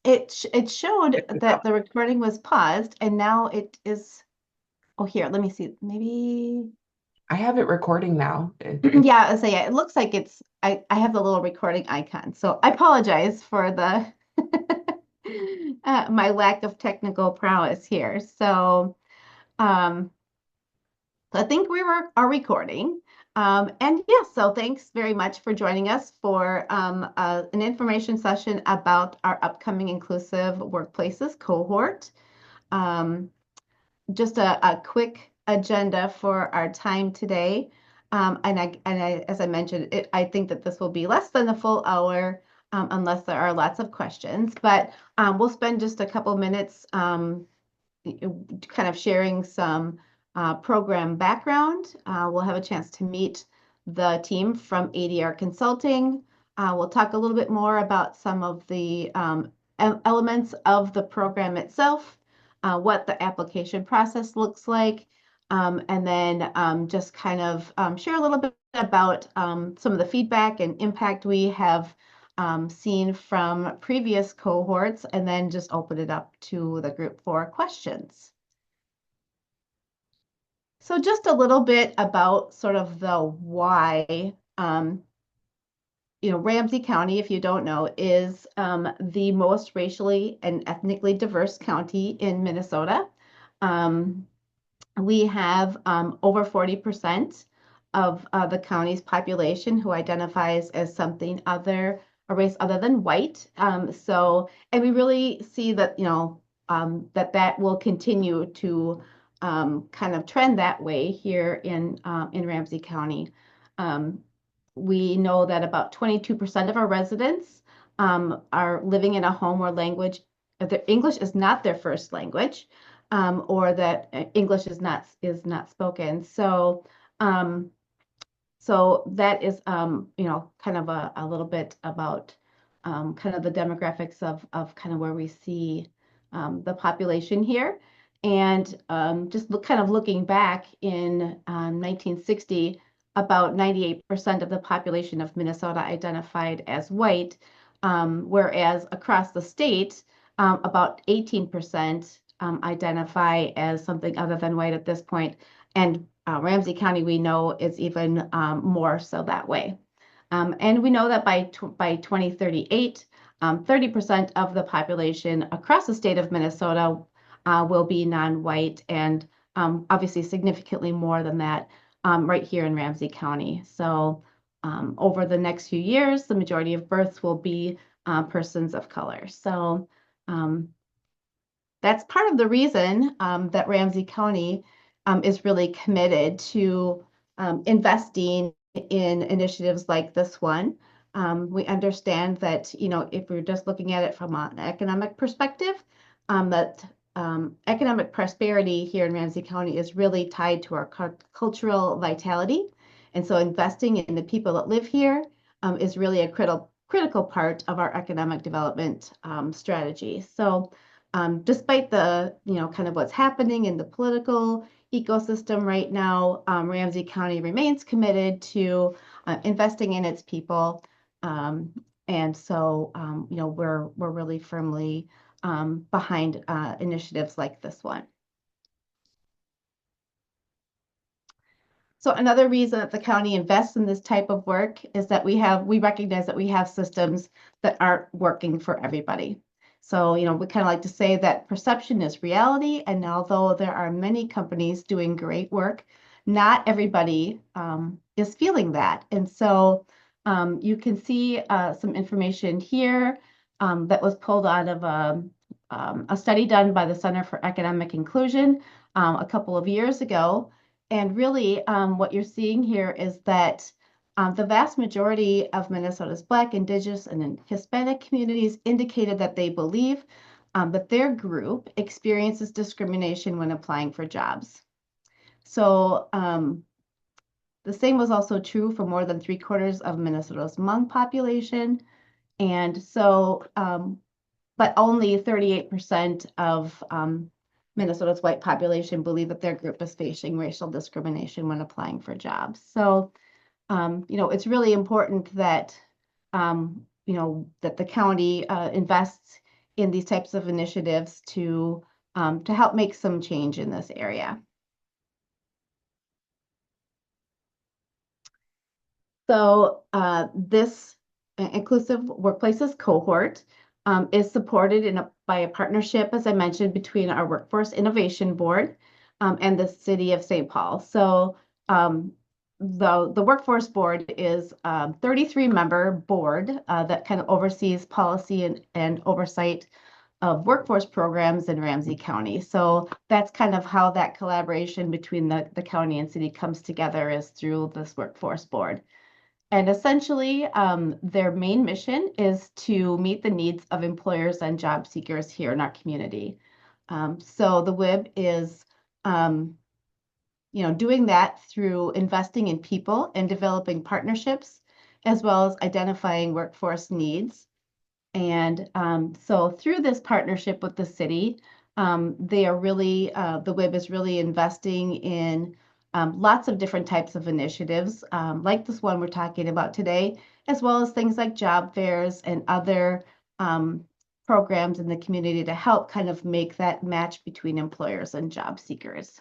It showed that the recording was paused, and now it is. Oh, here, let me see. Maybe. I have it recording now. Yeah, I say it looks like it's. I have the little recording icon, so I apologize for the my lack of technical prowess here. Um, I think are recording. And yes, so thanks very much for joining us for an information session about our upcoming Inclusive Workplaces cohort. Um, just a quick agenda for our time today. As I mentioned, I think that this will be less than a full hour unless there are lots of questions. But we'll spend just a couple minutes kind of sharing some program background. We'll have a chance to meet the team from ADR Consulting. We'll talk a little bit more about some of the elements of the program itself, what the application process looks like, and then just kind of share a little bit about some of the feedback and impact we have seen from previous cohorts, and then just open it up to the group for questions. So just a little bit about sort of the why. Ramsey County, if you don't know, is the most racially and ethnically diverse county in Minnesota. Um, we have over 40% of the county's population who identifies as something other, a race other than white. And we really see that, that will continue to kind of trend that way here in Ramsey County. Um, we know that about 22% of our residents are living in a home where English is not their first language, or that English is not spoken. Um, so that is, kind of a little bit about kind of the demographics of kind of where we see the population here. And kind of looking back in 1960, about 98% of the population of Minnesota identified as white, whereas across the state, about 18% identify as something other than white at this point. And Ramsey County, we know, is even more so that way. And we know that by 2038, 30% of the population across the state of Minnesota will be non-white, and obviously significantly more than that right here in Ramsey County. So over the next few years, the majority of births will be persons of color. So um, that's part of the reason that Ramsey County is really committed to investing in initiatives like this one. We understand that, if we're just looking at it from an economic perspective, that economic prosperity here in Ramsey County is really tied to our cultural vitality. And so investing in the people that live here is really a critical part of our economic development strategy. So despite the, kind of what's happening in the political ecosystem right now, Ramsey County remains committed to investing in its people. Um, and so, we're really firmly behind initiatives like this one. So another reason that the county invests in this type of work is that we recognize that we have systems that aren't working for everybody. So, we kind of like to say that perception is reality. And although there are many companies doing great work, not everybody is feeling that. And so you can see some information here that was pulled out of a study done by the Center for Economic Inclusion a couple of years ago. And really, what you're seeing here is that the vast majority of Minnesota's Black, Indigenous, and Hispanic communities indicated that they believe that their group experiences discrimination when applying for jobs. So the same was also true for more than 3/4 of Minnesota's Hmong population. And so, but only 38% of Minnesota's white population believe that their group is facing racial discrimination when applying for jobs. So, it's really important that, that the county invests in these types of initiatives to help make some change in this area. So this Inclusive Workplaces Cohort is supported by a partnership, as I mentioned, between our Workforce Innovation Board and the City of St. Paul. So the Workforce Board is a 33-member board that kind of oversees policy and oversight of workforce programs in Ramsey County. So that's kind of how that collaboration between the county and city comes together, is through this Workforce Board. And essentially, their main mission is to meet the needs of employers and job seekers here in our community. So the WIB is, doing that through investing in people and developing partnerships, as well as identifying workforce needs. And so through this partnership with the city, they are really, the WIB is really investing in lots of different types of initiatives, like this one we're talking about today, as well as things like job fairs and other programs in the community to help kind of make that match between employers and job seekers.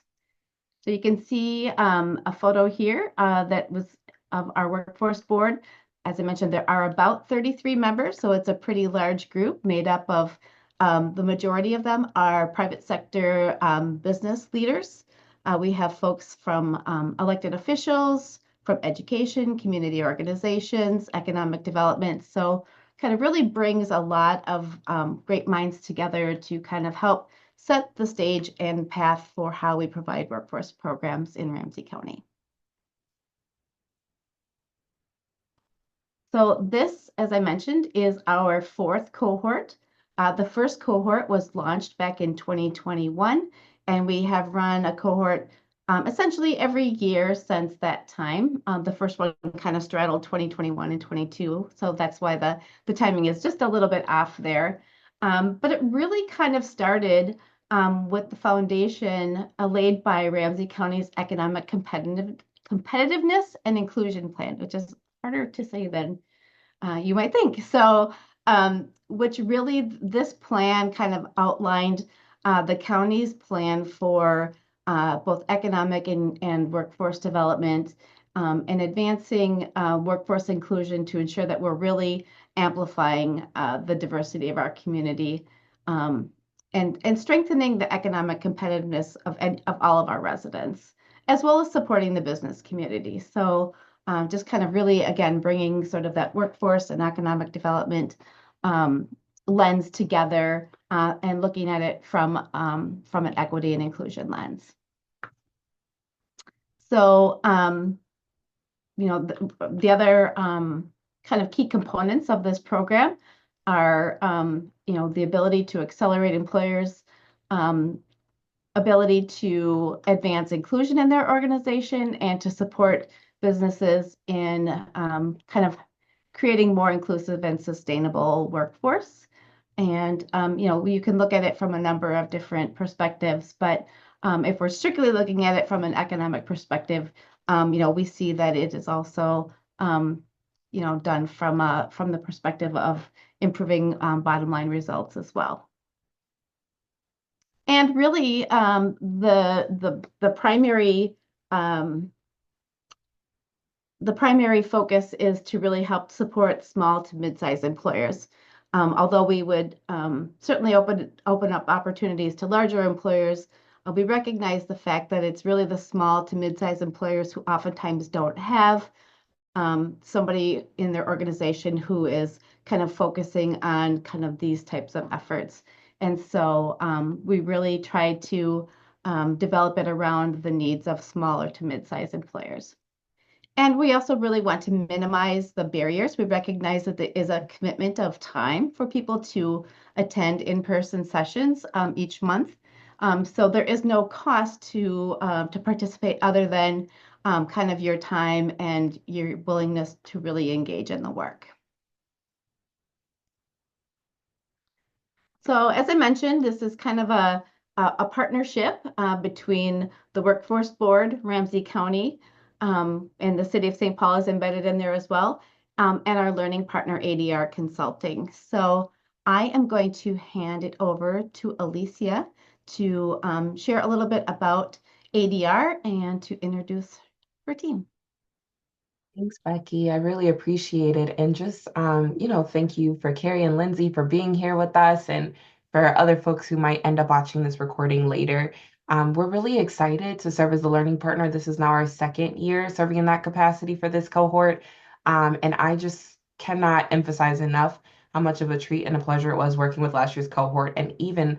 So you can see a photo here that was of our workforce board. As I mentioned, there are about 33 members, so it's a pretty large group made up of the majority of them are private sector business leaders. We have folks from elected officials, from education, community organizations, economic development. So kind of really brings a lot of great minds together to kind of help set the stage and path for how we provide workforce programs in Ramsey County. So this, as I mentioned, is our fourth cohort. The first cohort was launched back in 2021, and we have run a cohort essentially every year since that time. The first one kind of straddled 2021 and 22, so that's why the timing is just a little bit off there. But it really kind of started with the foundation laid by Ramsey County's economic competitiveness and inclusion plan, which is harder to say than you might think. So, which really, this plan kind of outlined the county's plan for both economic and workforce development, and advancing workforce inclusion to ensure that we're really amplifying the diversity of our community, and strengthening the economic competitiveness of all of our residents, as well as supporting the business community. So just kind of really, again, bringing sort of that workforce and economic development lens together, and looking at it from an equity and inclusion lens. So, the other kind of key components of this program are, the ability to accelerate employers' ability to advance inclusion in their organization and to support businesses in kind of creating more inclusive and sustainable workforce. And, you can look at it from a number of different perspectives, but if we're strictly looking at it from an economic perspective, we see that it is also, done from the perspective of improving bottom line results as well. And really, the primary focus is to really help support small to mid-sized employers. Although we would certainly open up opportunities to larger employers, we recognize the fact that it's really the small to mid-sized employers who oftentimes don't have somebody in their organization who is kind of focusing on kind of these types of efforts. And so we really try to develop it around the needs of smaller to mid-sized employers. And we also really want to minimize the barriers. We recognize that there is a commitment of time for people to attend in-person sessions each month. So there is no cost to participate other than kind of your time and your willingness to really engage in the work. So as I mentioned, this is kind of a partnership between the Workforce Board, Ramsey County, and the City of St. Paul is embedded in there as well, and our learning partner, ADR Consulting. So I am going to hand it over to Alicia to share a little bit about ADR and to introduce her team. Thanks, Becky. I really appreciate it. And just, thank you for Carrie and Lindsay for being here with us and for other folks who might end up watching this recording later. We're really excited to serve as the learning partner. This is now our second year serving in that capacity for this cohort. And I just cannot emphasize enough how much of a treat and a pleasure it was working with last year's cohort and even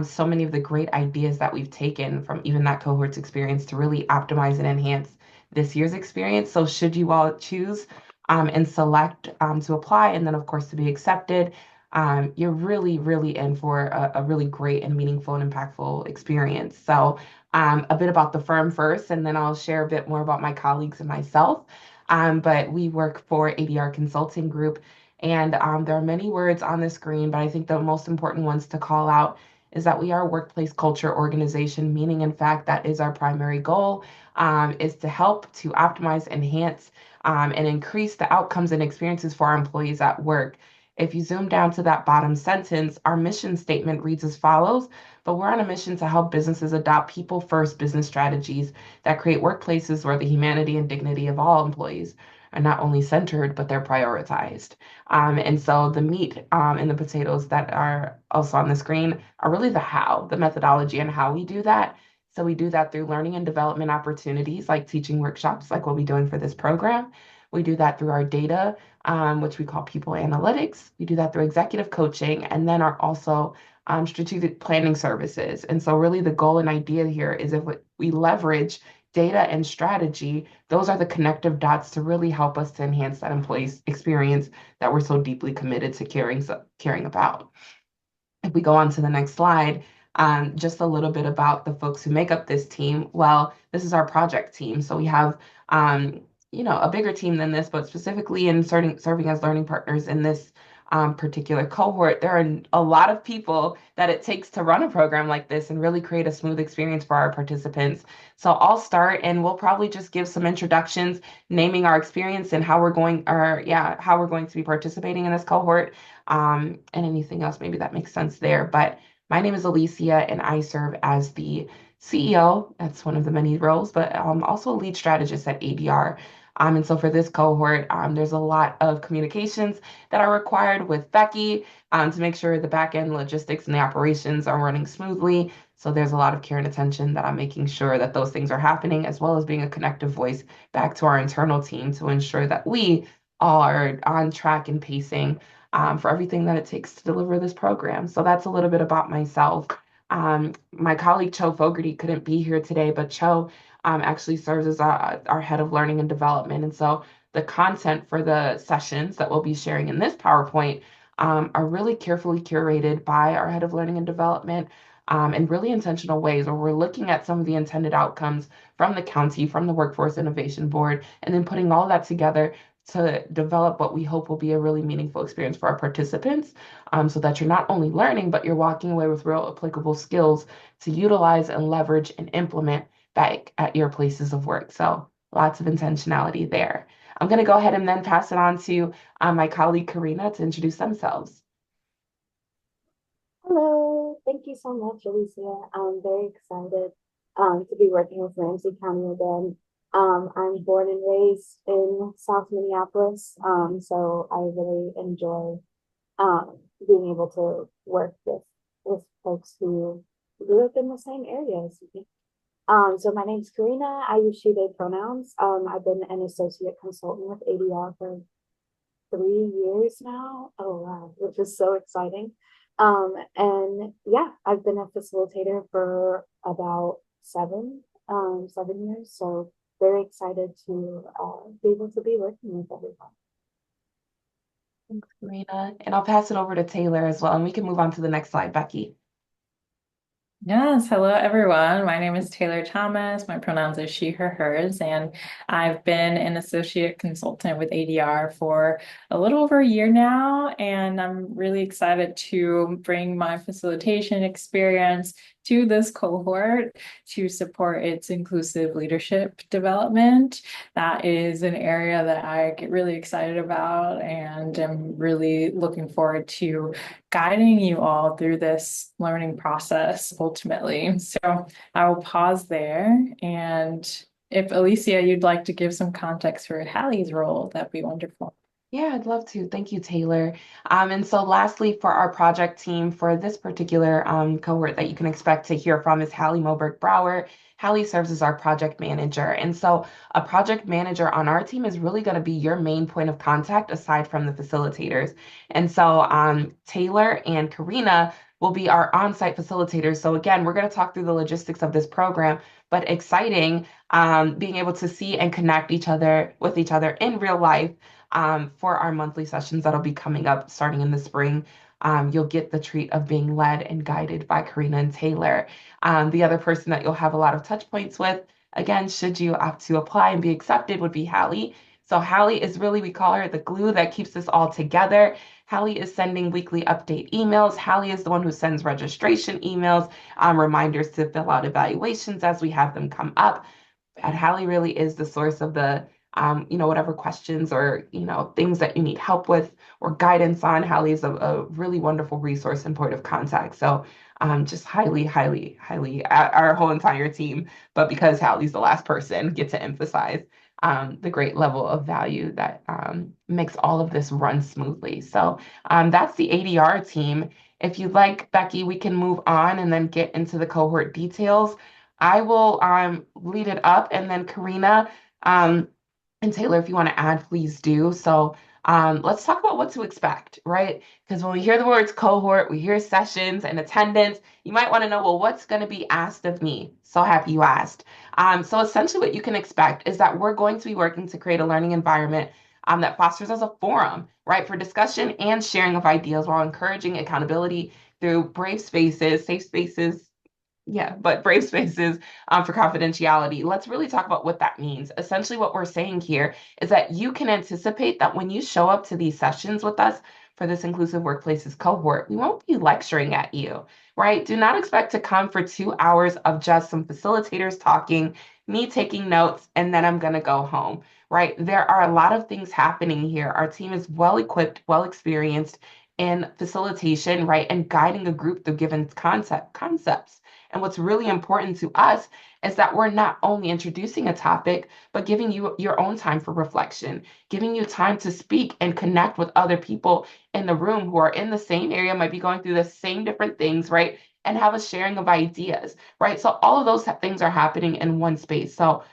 so many of the great ideas that we've taken from even that cohort's experience to really optimize and enhance this year's experience. So should you all choose and select to apply and then of course to be accepted, you're really, really in for a really great and meaningful and impactful experience. So a bit about the firm first, and then I'll share a bit more about my colleagues and myself. But we work for ADR Consulting Group, and there are many words on the screen, but I think the most important ones to call out is that we are a workplace culture organization, meaning in fact that is our primary goal, is to help to optimize, enhance, and increase the outcomes and experiences for our employees at work. If you zoom down to that bottom sentence, our mission statement reads as follows, but we're on a mission to help businesses adopt people-first business strategies that create workplaces where the humanity and dignity of all employees are not only centered, but they're prioritized. And so the meat and the potatoes that are also on the screen are really the how, the methodology and how we do that. So we do that through learning and development opportunities like teaching workshops, like we'll be doing for this program. We do that through our data, which we call people analytics. We do that through executive coaching and then our also strategic planning services. And so really the goal and idea here is if we leverage data and strategy, those are the connective dots to really help us to enhance that employee's experience that we're so deeply committed to caring about. If we go on to the next slide, just a little bit about the folks who make up this team. Well, this is our project team. So we have, a bigger team than this, but specifically in serving as learning partners in this particular cohort, there are a lot of people that it takes to run a program like this and really create a smooth experience for our participants. So I'll start and we'll probably just give some introductions, naming our experience and how we're going to be participating in this cohort, and anything else maybe that makes sense there. But my name is Alicia and I serve as the CEO. That's one of the many roles, but also a lead strategist at ADR. And so for this cohort, there's a lot of communications that are required with Becky to make sure the back end logistics and the operations are running smoothly. So there's a lot of care and attention that I'm making sure that those things are happening, as well as being a connective voice back to our internal team to ensure that we are on track and pacing for everything that it takes to deliver this program. So that's a little bit about myself. My colleague Cho Fogarty couldn't be here today, but Cho actually serves as our head of learning and development. And so the content for the sessions that we'll be sharing in this PowerPoint are really carefully curated by our head of learning and development in really intentional ways where we're looking at some of the intended outcomes from the county, from the Workforce Innovation Board, and then putting all that together to develop what we hope will be a really meaningful experience for our participants, so that you're not only learning, but you're walking away with real applicable skills to utilize and leverage and implement back at your places of work. So lots of intentionality there. I'm going to go ahead and then pass it on to my colleague Karina to introduce themselves. Hello, thank you so much, Alicia. I'm very excited to be working with Ramsey County again. I'm born and raised in South Minneapolis, so I really enjoy being able to work with folks who grew up in the same area as me. So my name's Karina. I use she, they pronouns. I've been an associate consultant with ADR for 3 years now. Oh wow, which is so exciting. And yeah, I've been a facilitator for about 7 years. So very excited to be able to be working with everyone. Thanks, Karina. And I'll pass it over to Taylor as well, and we can move on to the next slide, Becky. Yes, hello everyone. My name is Taylor Thomas. My pronouns are she, her, hers, and I've been an associate consultant with ADR for a little over a year now, and I'm really excited to bring my facilitation experience to this cohort to support its inclusive leadership development. That is an area that I get really excited about, and I'm really looking forward to guiding you all through this learning process ultimately. So I will pause there. And if Alicia, you'd like to give some context for Hallie's role, that'd be wonderful. Yeah, I'd love to. Thank you, Taylor. And so lastly, for our project team for this particular cohort that you can expect to hear from is Hallie Moberg Brower. Hallie serves as our project manager. And so a project manager on our team is really going to be your main point of contact aside from the facilitators. And so Taylor and Karina will be our on-site facilitators. So again, we're going to talk through the logistics of this program, but exciting being able to see and connect each other with each other in real life for our monthly sessions that'll be coming up starting in the spring. You'll get the treat of being led and guided by Karina and Taylor. The other person that you'll have a lot of touch points with, again, should you opt to apply and be accepted, would be Hallie. So Hallie is really, we call her the glue that keeps this all together. Hallie is sending weekly update emails. Hallie is the one who sends registration emails, reminders to fill out evaluations as we have them come up. And Hallie really is the source of the whatever questions or, things that you need help with or guidance on. Hallie is a really wonderful resource and point of contact. So just highly, highly, highly, our whole entire team, but because Hallie's the last person, get to emphasize the great level of value that makes all of this run smoothly. So that's the ADR team. If you'd like, Becky, we can move on and then get into the cohort details. I will lead it up, and then Karina and Taylor, if you want to add, please do. So let's talk about what to expect, right? Because when we hear the words cohort, we hear sessions and attendance. You might want to know, well, what's going to be asked of me? So happy you asked. So essentially, what you can expect is that we're going to be working to create a learning environment that fosters as a forum, right, for discussion and sharing of ideas while encouraging accountability through brave spaces, safe spaces, yeah, but brave spaces for confidentiality. Let's really talk about what that means. Essentially, what we're saying here is that you can anticipate that when you show up to these sessions with us for this Inclusive Workplaces cohort, we won't be lecturing at you, right? Do not expect to come for 2 hours of just some facilitators talking, me taking notes, and then I'm going to go home, right? There are a lot of things happening here. Our team is well equipped, well experienced in facilitation, right? And guiding a group through given concepts. And what's really important to us is that we're not only introducing a topic, but giving you your own time for reflection, giving you time to speak and connect with other people in the room who are in the same area, might be going through the same different things, right? And have a sharing of ideas, right? So all of those things are happening in one space. So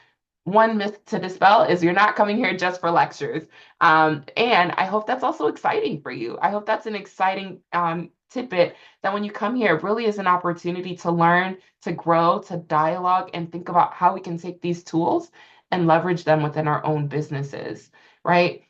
one myth to dispel is you're not coming here just for lectures. And I hope that's also exciting for you. I hope that's an exciting tidbit that when you come here, it really is an opportunity to learn, to grow, to dialogue, and think about how we can take these tools and leverage them within our own businesses, right?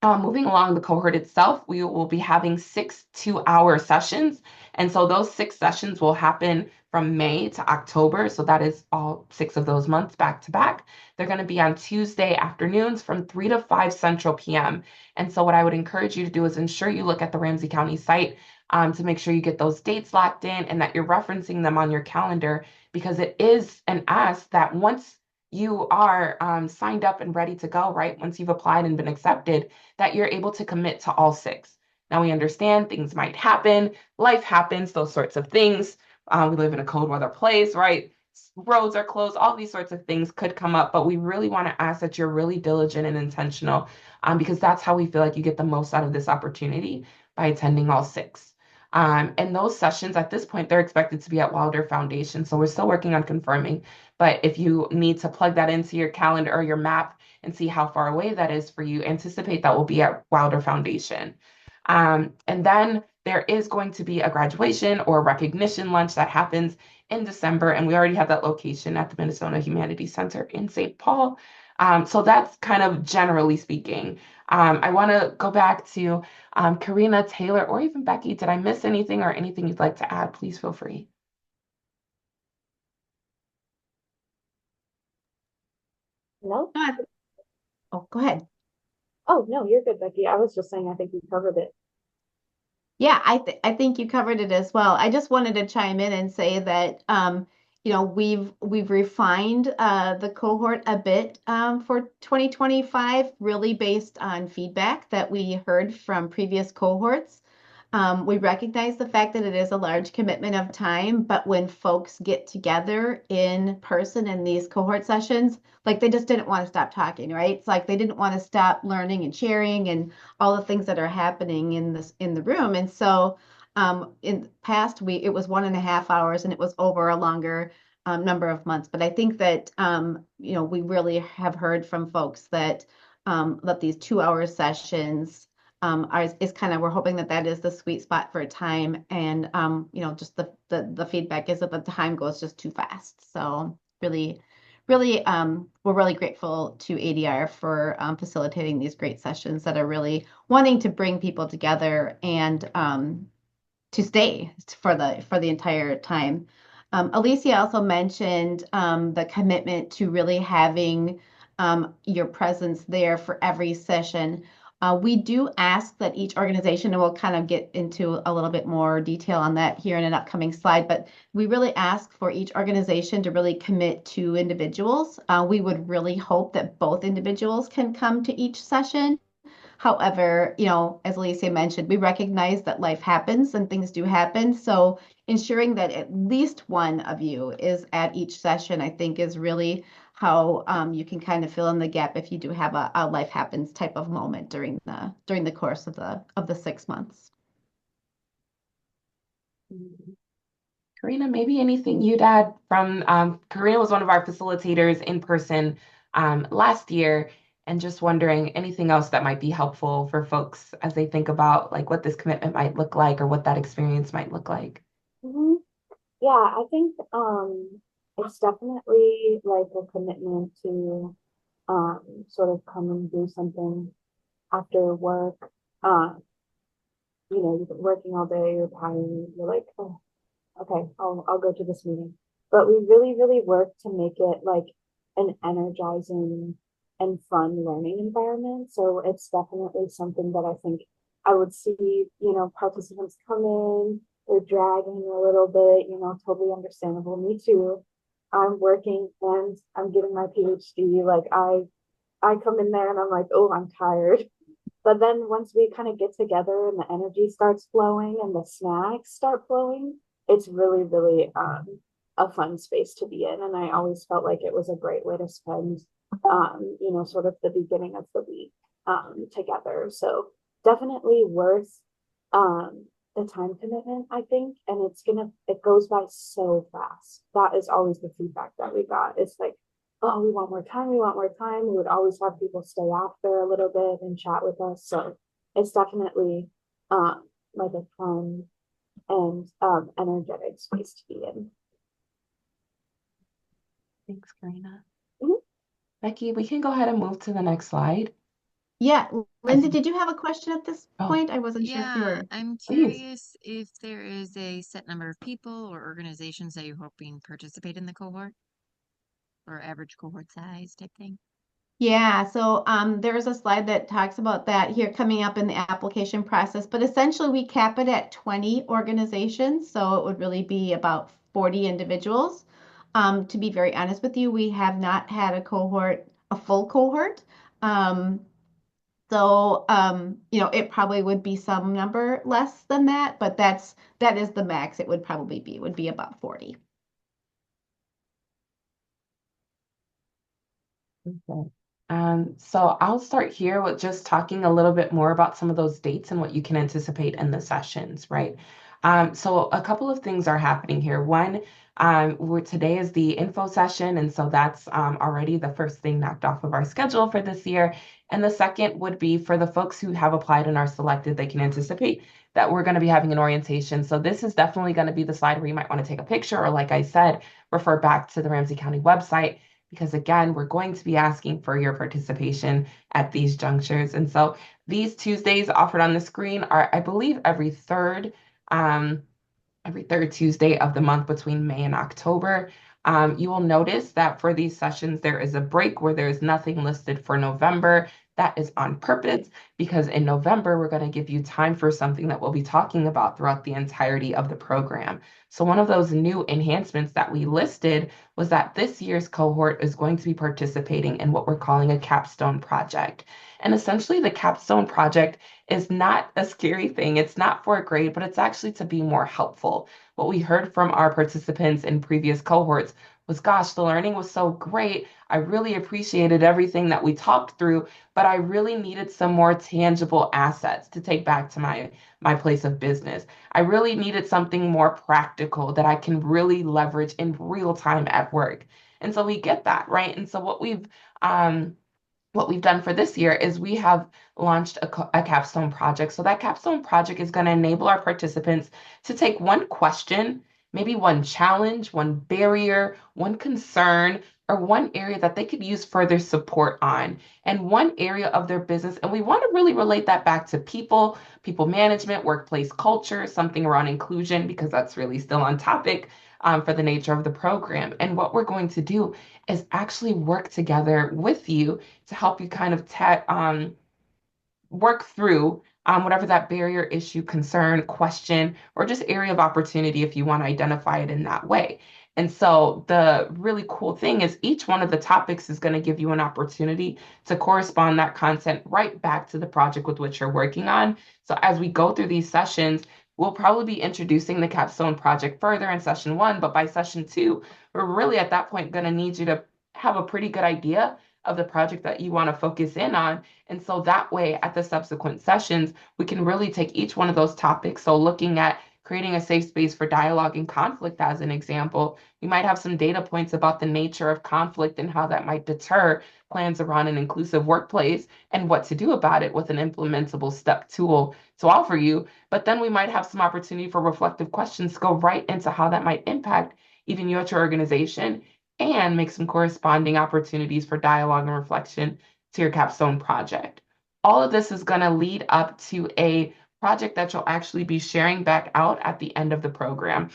Moving along the cohort itself, we will be having 6 2-hour sessions. And so those 6 sessions will happen from May to October. So that is all 6 of those months back to back. They're going to be on Tuesday afternoons from 3 to 5 Central PM. And so what I would encourage you to do is ensure you look at the Ramsey County site to make sure you get those dates locked in and that you're referencing them on your calendar, because it is an ask that once you are signed up and ready to go, right? Once you've applied and been accepted, that you're able to commit to all 6. Now, we understand things might happen, life happens, those sorts of things. We live in a cold weather place, right? Roads are closed, all these sorts of things could come up, but we really want to ask that you're really diligent and intentional because that's how we feel like you get the most out of this opportunity by attending all 6. And those sessions at this point, they're expected to be at Wilder Foundation. So we're still working on confirming. But if you need to plug that into your calendar or your map and see how far away that is for you, anticipate that will be at Wilder Foundation. And then there is going to be a graduation or recognition lunch that happens in December. And we already have that location at the Minnesota Humanities Center in St. Paul. So that's kind of generally speaking. I want to go back to Karina, Taylor, or even Becky. Did I miss anything or anything you'd like to add? Please feel free. No? Oh, go ahead. Oh, no, you're good, Becky. I was just saying I think you covered it. Yeah, I think you covered it as well. I just wanted to chime in and say that we've refined the cohort a bit for 2025, really based on feedback that we heard from previous cohorts. We recognize the fact that it is a large commitment of time, but when folks get together in person in these cohort sessions, like they just didn't want to stop talking, right? It's like they didn't want to stop learning and sharing and all the things that are happening in the room. And so in the past we it was 1.5 hours and it was over a longer number of months. But I think that we really have heard from folks that that these 2 hour sessions is kind of we're hoping that that is the sweet spot for time, and just the feedback is that the time goes just too fast. So really we're really grateful to ADR for facilitating these great sessions that are really wanting to bring people together and to stay for the entire time. Alicia also mentioned the commitment to really having your presence there for every session. We do ask that each organization, and we'll kind of get into a little bit more detail on that here in an upcoming slide, but we really ask for each organization to really commit to individuals. We would really hope that both individuals can come to each session. However, as Alicia mentioned, we recognize that life happens and things do happen. So ensuring that at least one of you is at each session, I think, is really how you can kind of fill in the gap if you do have a life happens type of moment during the course of the 6 months. Karina, maybe anything you'd add from Karina was one of our facilitators in person last year, and just wondering anything else that might be helpful for folks as they think about like what this commitment might look like or what that experience might look like. Hmm. Yeah, I think it's definitely like a commitment to sort of come and do something after work. Um, you've been working all day, you're tired, you're like, oh, okay, I'll go to this meeting. But we really, really work to make it like an energizing and fun learning environment. So it's definitely something that I think I would see, participants come in, they're dragging a little bit, totally understandable. Me too. I'm working and I'm getting my PhD. Like I come in there and I'm like, oh, I'm tired. But then once we kind of get together and the energy starts flowing and the snacks start flowing, it's really, really a fun space to be in. And I always felt like it was a great way to spend, sort of the beginning of the week together. So definitely worth um, the time commitment, I think. And it goes by so fast. That is always the feedback that we got. It's like, oh, we want more time, we want more time. We would always have people stay after a little bit and chat with us. So it's definitely like a fun and energetic space to be in. Thanks, Karina. Mhm. Becky, we can go ahead and move to the next slide. Yeah, As- Linda, did you have a question at this Oh, point? I wasn't sure if you Yeah, were. I'm please. curious if there is a set number of people or organizations that you're hoping participate in the cohort or average cohort size type thing. Yeah, so there's a slide that talks about that here coming up in the application process, but essentially we cap it at 20 organizations, so it would really be about 40 individuals. To be very honest with you, we have not had a full cohort. Um, it probably would be some number less than that, but that is the max it would probably be, would be about 40. Okay. So I'll start here with just talking a little bit more about some of those dates and what you can anticipate in the sessions, right? So a couple of things are happening here. One, today is the info session, and so that's already the first thing knocked off of our schedule for this year. And the second would be for the folks who have applied and are selected, they can anticipate that we're going to be having an orientation. So this is definitely going to be the slide where you might want to take a picture, or like I said, refer back to the Ramsey County website, because again, we're going to be asking for your participation at these junctures. And so these Tuesdays offered on the screen are, I believe, every third Tuesday of the month between May and October. You will notice that for these sessions, there is a break where there is nothing listed for November. That is on purpose because in November, we're going to give you time for something that we'll be talking about throughout the entirety of the program. So one of those new enhancements that we listed was that this year's cohort is going to be participating in what we're calling a capstone project. And essentially, the capstone project is not a scary thing. It's not for a grade, but it's actually to be more helpful. What we heard from our participants in previous cohorts was, gosh, the learning was so great. I really appreciated everything that we talked through, but I really needed some more tangible assets to take back to my place of business. I really needed something more practical that I can really leverage in real time at work. And so we get that, right? And so what we've done for this year is we have launched a capstone project. So that capstone project is going to enable our participants to take one question, maybe one challenge, one barrier, one concern, or one area that they could use further support on, and one area of their business. And we want to really relate that back to people management, workplace culture, something around inclusion, because that's really still on topic for the nature of the program. And what we're going to do is actually work together with you to help you kind of work through whatever that barrier, issue, concern, question, or just area of opportunity if you want to identify it in that way. And so the really cool thing is each one of the topics is going to give you an opportunity to correspond that content right back to the project with which you're working on. So as we go through these sessions, we'll probably be introducing the capstone project further in session 1, but by session 2, we're really at that point going to need you to have a pretty good idea of the project that you want to focus in on. And so that way, at the subsequent sessions, we can really take each one of those topics. So looking at creating a safe space for dialogue and conflict as an example, we might have some data points about the nature of conflict and how that might deter plans around an inclusive workplace and what to do about it with an implementable step tool to offer you. But then we might have some opportunity for reflective questions to go right into how that might impact even you at your organization and make some corresponding opportunities for dialogue and reflection to your capstone project. All of this is going to lead up to a project that you'll actually be sharing back out at the end of the program.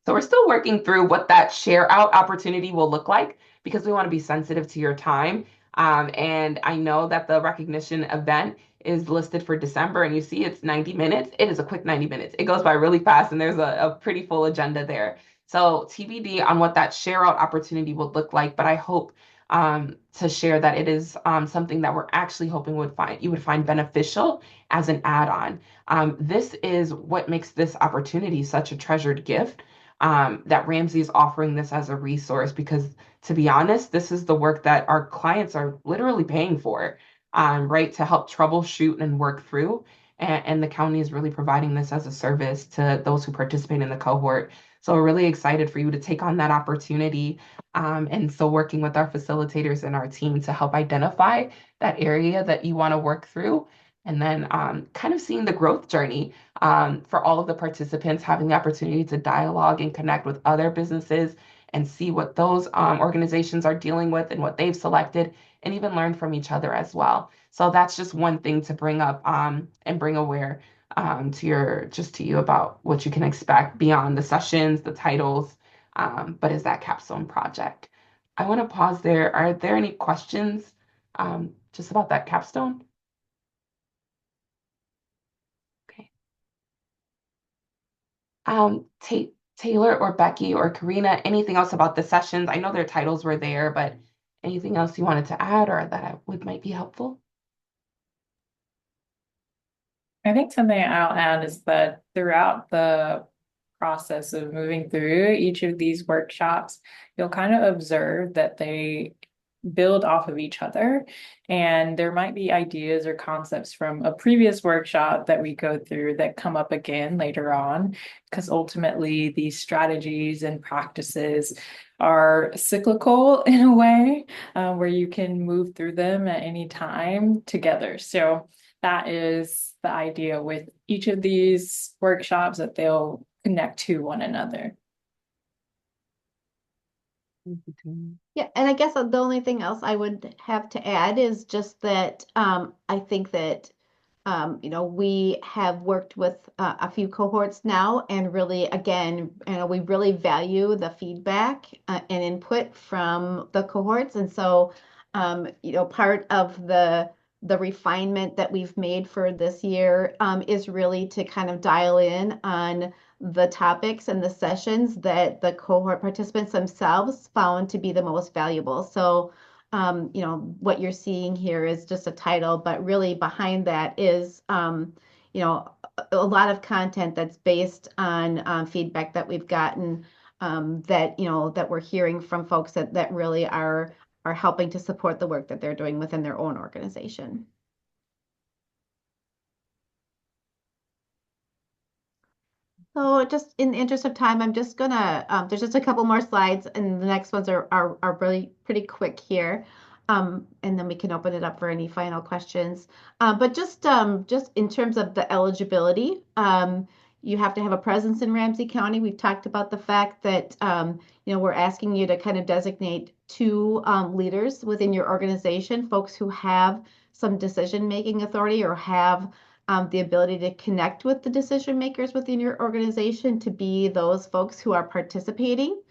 So we're still working through what that share out opportunity will look like because we want to be sensitive to your time. And I know that the recognition event is listed for December and you see it's 90 minutes. It is a quick 90 minutes. It goes by really fast and there's a pretty full agenda there. So TBD on what that share out opportunity would look like, but I hope to share that it is something that we're actually hoping you would find beneficial as an add-on. This is what makes this opportunity such a treasured gift, that Ramsey is offering this as a resource because, to be honest, this is the work that our clients are literally paying for, right, to help troubleshoot and work through. And the county is really providing this as a service to those who participate in the cohort. So we're really excited for you to take on that opportunity. And so working with our facilitators and our team to help identify that area that you want to work through. And then kind of seeing the growth journey for all of the participants, having the opportunity to dialogue and connect with other businesses and see what those organizations are dealing with and what they've selected, and even learn from each other as well. So that's just one thing to bring up and bring aware to you about what you can expect beyond the sessions, the titles, but is that capstone project. I want to pause there. Are there any questions just about that capstone? Okay. Taylor or Becky or Karina, anything else about the sessions? I know their titles were there, but anything else you wanted to add or that might be helpful? I think something I'll add is that throughout the process of moving through each of these workshops, you'll kind of observe that they build off of each other. And there might be ideas or concepts from a previous workshop that we go through that come up again later on, because ultimately these strategies and practices are cyclical in a way, where you can move through them at any time together. So that is the idea with each of these workshops, that they'll connect to one another. Yeah, and I guess the only thing else I would have to add is just that I think that we have worked with a few cohorts now, and really, again, we really value the feedback and input from the cohorts. And so, part of the refinement that we've made for this year is really to kind of dial in on the topics and the sessions that the cohort participants themselves found to be the most valuable. So, what you're seeing here is just a title, but really behind that is, a lot of content that's based on feedback that we've gotten, that we're hearing from folks that really are helping to support the work that they're doing within their own organization. So just in the interest of time, I'm just gonna, there's just a couple more slides, and the next ones are really pretty quick here. And then we can open it up for any final questions. But just in terms of the eligibility, you have to have a presence in Ramsey County. We've talked about the fact that, we're asking you to kind of designate two leaders within your organization, folks who have some decision-making authority or have the ability to connect with the decision makers within your organization, to be those folks who are participating.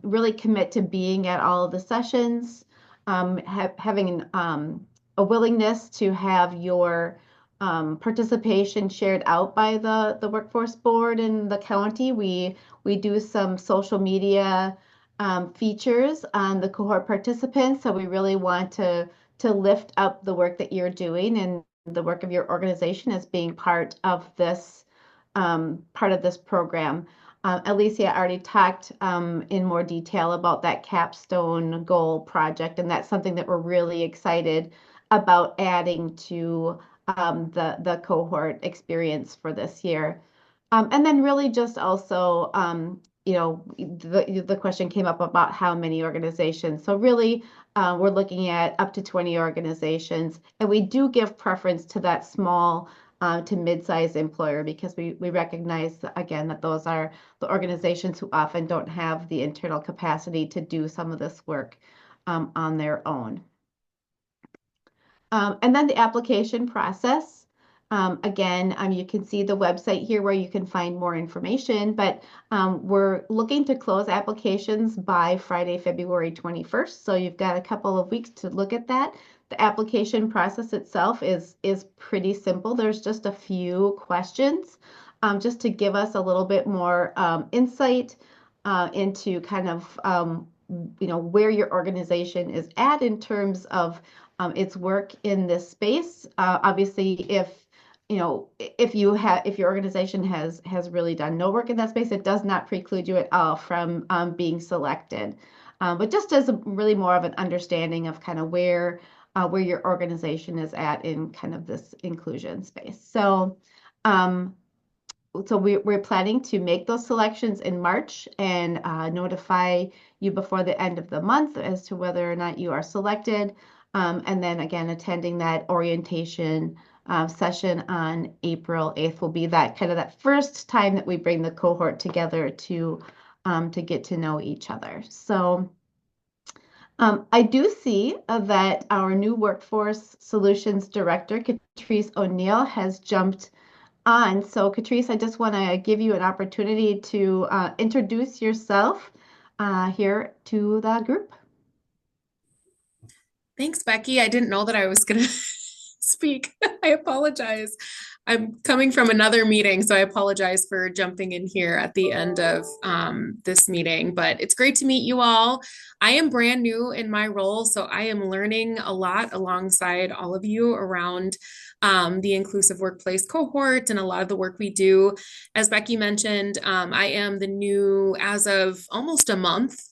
Really commit to being at all of the sessions, having a willingness to have your participation shared out by the workforce board in the county. We do some social media features on the cohort participants, so we really want to lift up the work that you're doing and the work of your organization as being part of this program. Alicia already talked in more detail about that capstone goal project, and that's something that we're really excited about adding to the cohort experience for this year. And then really just also, the question came up about how many organizations. So really, we're looking at up to 20 organizations, and we do give preference to that small to mid-sized employer, because we recognize, again, that those are the organizations who often don't have the internal capacity to do some of this work on their own. And then the application process. Again, you can see the website here where you can find more information, but we're looking to close applications by Friday, February 21st. So you've got a couple of weeks to look at that. The application process itself is pretty simple. There's just a few questions just to give us a little bit more insight into kind of where your organization is at in terms of its work in this space. Obviously, if your organization has really done no work in that space, it does not preclude you at all from being selected. But just as really more of an understanding of kind of where your organization is at in kind of this inclusion space. So we're planning to make those selections in March and notify you before the end of the month as to whether or not you are selected. And then again, attending that orientation session on April 8th will be that kind of that first time that we bring the cohort together to get to know each other. So I do see that our new Workforce Solutions Director, Catrice O'Neill, has jumped on. So Catrice, I just want to give you an opportunity to introduce yourself here to the group. Thanks, Becky. I didn't know that I was going to speak. I apologize. I'm coming from another meeting, so I apologize for jumping in here at the end of this meeting, but it's great to meet you all. I am brand new in my role, so I am learning a lot alongside all of you around the Inclusive Workplace Cohort and a lot of the work we do. As Becky mentioned, I am the new, as of almost a month,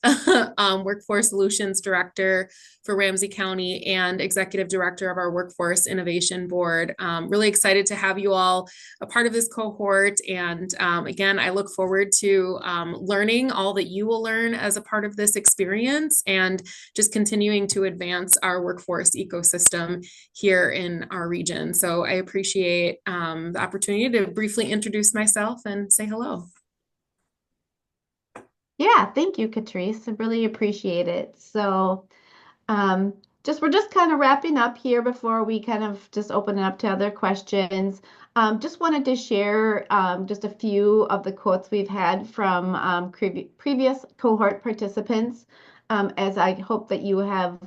Workforce Solutions Director for Ramsey County and Executive Director of our Workforce Innovation Board. Really excited to have you all a part of this cohort. And again, I look forward to learning all that you will learn as a part of this experience and just continuing to advance our workforce ecosystem here in our region. So I appreciate the opportunity to briefly introduce myself and say hello. Yeah, thank you, Catrice. I really appreciate it. So we're just kind of wrapping up here before we kind of just open it up to other questions. Just wanted to share just a few of the quotes we've had from previous cohort participants, as I hope that you have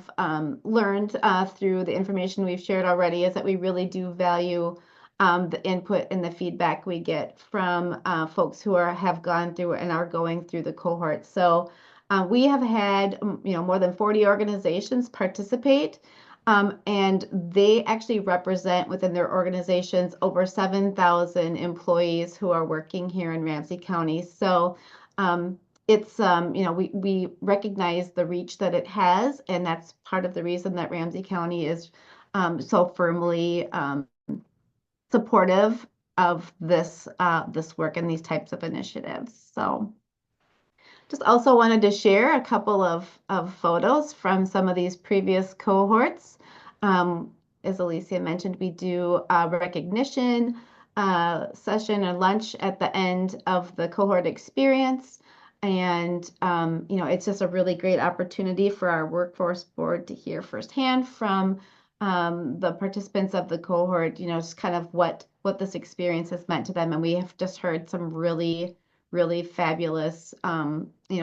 learned through the information we've shared already, is that we really do value the input and the feedback we get from folks who have gone through and are going through the cohort. So we have had, more than 40 organizations participate, and they actually represent within their organizations over 7,000 employees who are working here in Ramsey County. So it's, we recognize the reach that it has, and that's part of the reason that Ramsey County is so firmly supportive of this work and these types of initiatives. So just also wanted to share a couple of photos from some of these previous cohorts. As Alicia mentioned, we do a recognition session or lunch at the end of the cohort experience. And, it's just a really great opportunity for our workforce board to hear firsthand from the participants of the cohort, just kind of what this experience has meant to them. And we have just heard some really fabulous,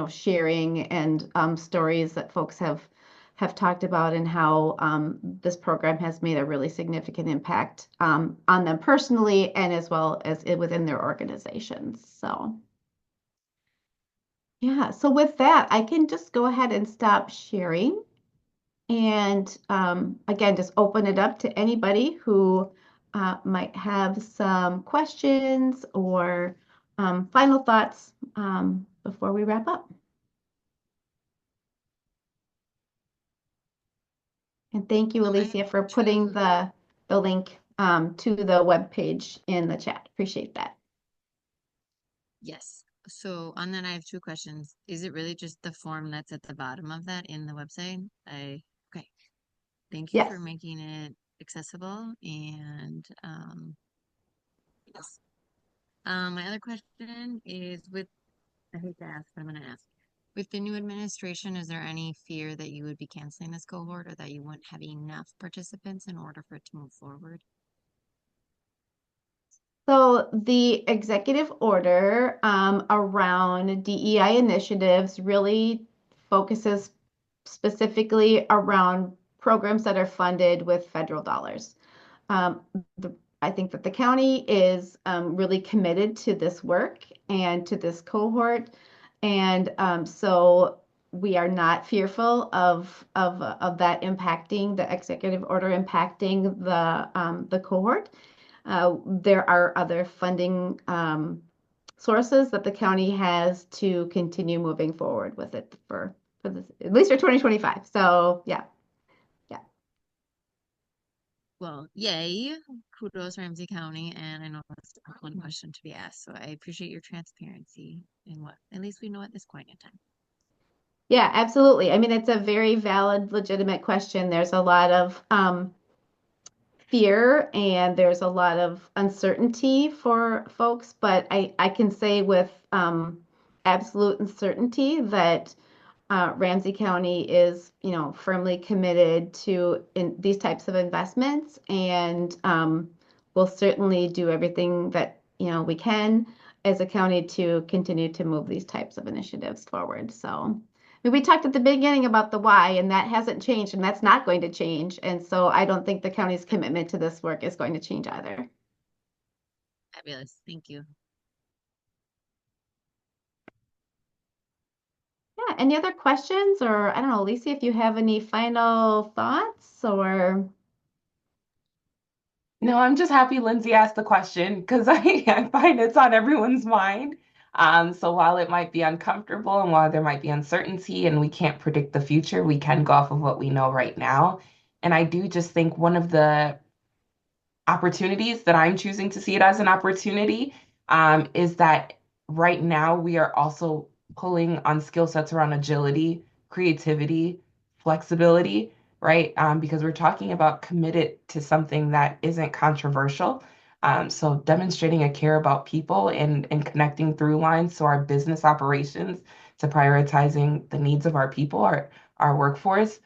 sharing and stories that folks have talked about, and how this program has made a really significant impact on them personally and as well as within their organizations. So yeah, so with that, I can just go ahead and stop sharing. And again, just open it up to anybody who might have some questions or final thoughts before we wrap up. And thank you, Alicia, for putting the link to the web page in the chat. Appreciate that. Yes. So on that, I have two questions. Is it really just the form that's at the bottom of that in the website? Okay. Thank you Yes. for making it accessible. And yes. My other question is I hate to ask, but I'm going to ask. With the new administration, is there any fear that you would be canceling this cohort, or that you wouldn't have enough participants in order for it to move forward? So the executive order around DEI initiatives really focuses specifically around programs that are funded with federal dollars. Um, I think that the county is really committed to this work and to this cohort, and so we are not fearful of that impacting the executive order impacting the cohort. There are other funding sources that the county has to continue moving forward with it for this, at least for 2025. So yeah. Well, yay. Kudos, Ramsey County. And I know that's one question to be asked. So I appreciate your transparency in what at least we know at this point in time. Yeah, absolutely. I mean, it's a very valid, legitimate question. There's a lot of fear and there's a lot of uncertainty for folks, but I can say with absolute certainty that Ramsey County is, firmly committed to these types of investments, and we'll certainly do everything that, we can as a county to continue to move these types of initiatives forward. So we talked at the beginning about the why, and that hasn't changed, and that's not going to change. And so I don't think the county's commitment to this work is going to change either. Fabulous. Thank you. Yeah, any other questions? Or I don't know, Lisa, if you have any final thoughts or. No, I'm just happy Lindsay asked the question because I find it's on everyone's mind. So while it might be uncomfortable and while there might be uncertainty and we can't predict the future, we can go off of what we know right now. And I do just think one of the opportunities that I'm choosing to see it as an opportunity is that right now we are also pulling on skill sets around agility, creativity, flexibility, right? Because we're talking about committed to something that isn't controversial. So demonstrating a care about people and connecting through lines to our business operations to prioritizing the needs of our people, our workforce.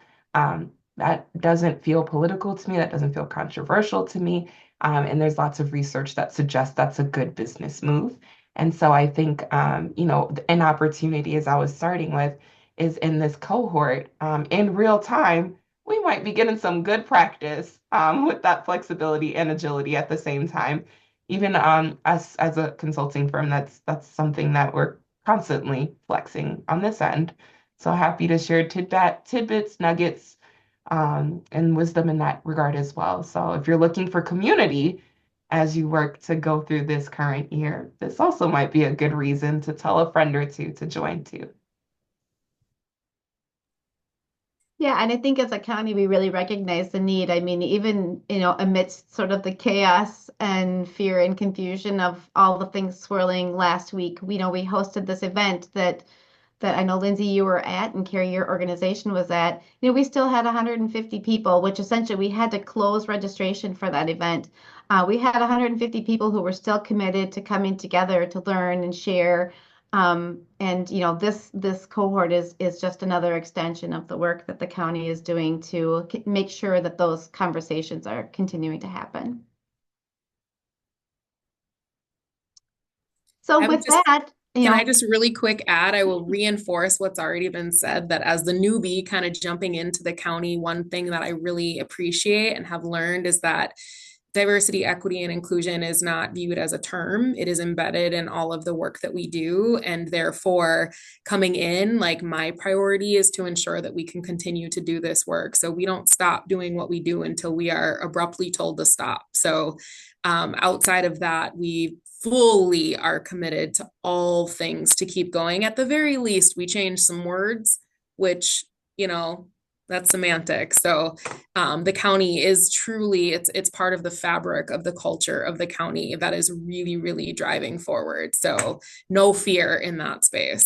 that doesn't feel political to me. That doesn't feel controversial to me. And there's lots of research that suggests that's a good business move. And so I think, an opportunity, as I was starting with, is in this cohort, in real time, we might be getting some good practice with that flexibility and agility at the same time. Even us as a consulting firm, that's something that we're constantly flexing on this end. So happy to share tidbits, nuggets, and wisdom in that regard as well. So if you're looking for community as you work to go through this current year, this also might be a good reason to tell a friend or two to join too. Yeah, and I think as a county, we really recognize the need. I mean, even, amidst sort of the chaos and fear and confusion of all the things swirling last week, we hosted this event that I know, Lindsay, you were at and Carrie, your organization was at. We still had 150 people, which essentially we had to close registration for that event. We had 150 people who were still committed to coming together to learn and share. And this cohort is just another extension of the work that the county is doing to make sure that those conversations are continuing to happen. So I would with just that, Can I just really quick add? I will reinforce what's already been said that as the newbie kind of jumping into the county, one thing that I really appreciate and have learned is that diversity, equity, and inclusion is not viewed as a term. It is embedded in all of the work that we do. And therefore, coming in, like my priority is to ensure that we can continue to do this work. So we don't stop doing what we do until we are abruptly told to stop. So outside of that, we fully are committed to all things to keep going. At the very least, we change some words, which, that's semantic. So the county is truly, it's part of the fabric of the culture of the county that is really, really driving forward. So no fear in that space.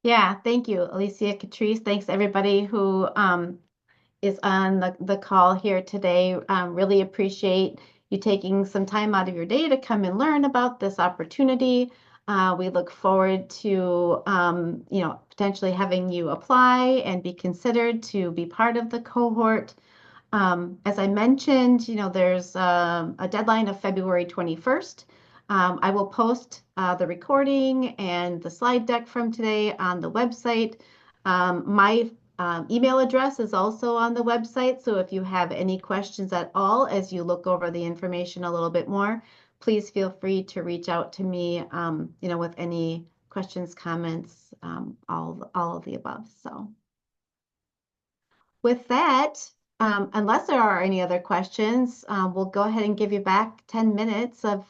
Yeah, thank you, Alicia, Catrice. Thanks everybody who is on the call here today. Really appreciate you taking some time out of your day to come and learn about this opportunity. We look forward to potentially having you apply and be considered to be part of the cohort. As I mentioned, there's a deadline of February 21st. I will post the recording and the slide deck from today on the website. My email address is also on the website, so if you have any questions at all as you look over the information a little bit more, please feel free to reach out to me, with any questions, comments, all of the above. So with that, unless there are any other questions, we'll go ahead and give you back 10 minutes of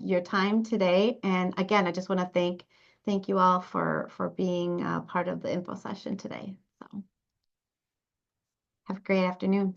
your time today. And again, I just want to thank you all for being part of the info session today. So have a great afternoon.